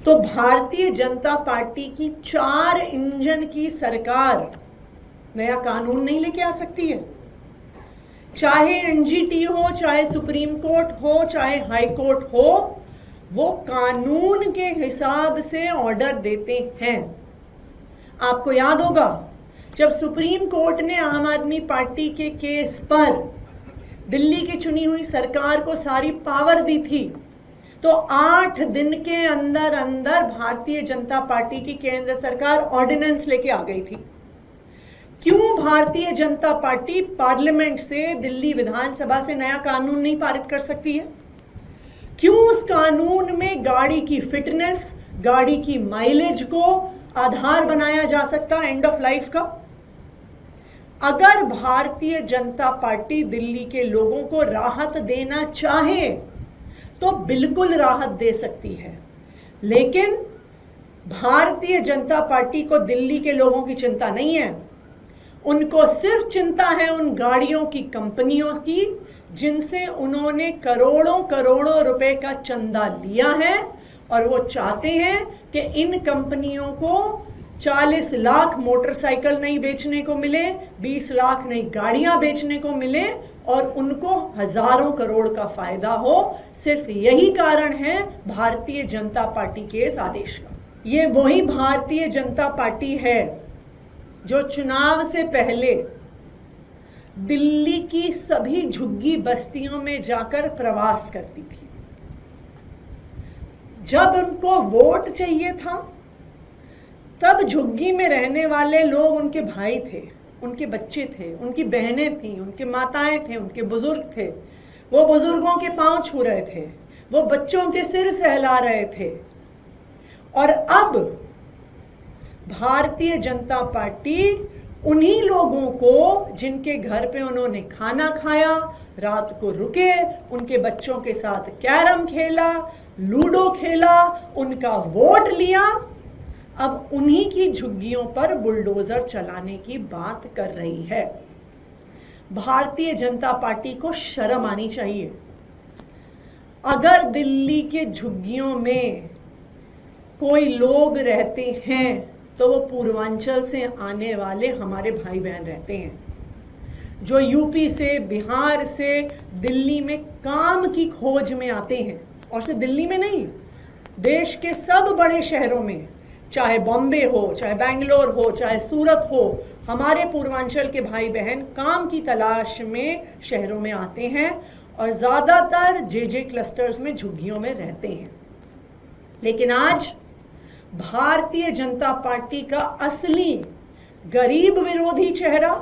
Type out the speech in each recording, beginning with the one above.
तो भारतीय जनता पार्टी की 4 इंजन की सरकार नया कानून नहीं लेके आ सकती है। चाहे एनजीटी हो, चाहे सुप्रीम कोर्ट हो, चाहे हाई कोर्ट हो, वो कानून के हिसाब से ऑर्डर देते हैं। आपको याद होगा जब सुप्रीम कोर्ट ने आम आदमी पार्टी के केस पर दिल्ली की चुनी हुई सरकार को सारी पावर दी थी, तो 8 दिन के अंदर अंदर भारतीय जनता पार्टी की केंद्र सरकार ऑर्डिनेंस लेके आ गई थी। क्यों भारतीय जनता पार्टी पार्लियामेंट से, दिल्ली विधानसभा से नया कानून नहीं पारित कर सकती है? क्यों उस कानून में गाड़ी की फिटनेस, गाड़ी की माइलेज को आधार बनाया जा सकता एंड ऑफ लाइफ का? अगर भारतीय जनता पार्टी दिल्ली के लोगों को राहत देना चाहे तो बिल्कुल राहत दे सकती है, लेकिन भारतीय जनता पार्टी को दिल्ली के लोगों की चिंता नहीं है। उनको सिर्फ चिंता है उन गाड़ियों की कंपनियों की जिनसे उन्होंने करोड़ों करोड़ों रुपए का चंदा लिया है, और वो चाहते हैं कि इन कंपनियों को 40 लाख मोटरसाइकिल नहीं बेचने को मिले, 20 लाख नई गाड़ियां बेचने को मिले और उनको हजारों करोड़ का फायदा हो। सिर्फ यही कारण है भारतीय जनता पार्टी के इस आदेश का। ये वही भारतीय जनता पार्टी है जो चुनाव से पहले दिल्ली की सभी झुग्गी बस्तियों में जाकर प्रवास करती थी। जब उनको वोट चाहिए था तब झुग्गी में रहने वाले लोग उनके भाई थे, उनके बच्चे थे, उनकी बहनें थीं, उनके माताएं थे, उनके बुजुर्ग थे। वो बुजुर्गों के पांव छू रहे थे, वो बच्चों के सिर सहला रहे थे। और अब भारतीय जनता पार्टी उन्हीं लोगों को जिनके घर पे उन्होंने खाना खाया, रात को रुके, उनके बच्चों के साथ कैरम खेला, लूडो खेला, उनका वोट लिया, अब उन्हीं की झुग्गियों पर बुलडोजर चलाने की बात कर रही है। भारतीय जनता पार्टी को शर्म आनी चाहिए। अगर दिल्ली के झुग्गियों में कोई लोग रहते हैं तो वो पूर्वांचल से आने वाले हमारे भाई बहन रहते हैं, जो यूपी से, बिहार से दिल्ली में काम की खोज में आते हैं। और सिर्फ दिल्ली में नहीं, देश के सब बड़े शहरों में, चाहे बॉम्बे हो, चाहे बेंगलोर हो, चाहे सूरत हो, हमारे पूर्वांचल के भाई बहन काम की तलाश में शहरों में आते हैं और ज़्यादातर जेजे क्लस्टर्स में झुग्गियों में रहते हैं। लेकिन आज भारतीय जनता पार्टी का असली गरीब विरोधी चेहरा,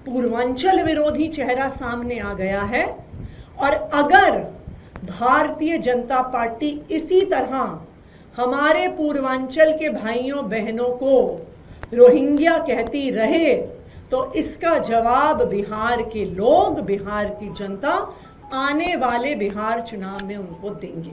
पूर्वांचल विरोधी चेहरा सामने आ गया है। और अगर भारतीय जनता पार्टी इसी तरह हमारे पूर्वांचल के भाइयों बहनों को रोहिंग्या कहती रहे तो इसका जवाब बिहार के लोग, बिहार की जनता आने वाले बिहार चुनाव में उनको देंगे।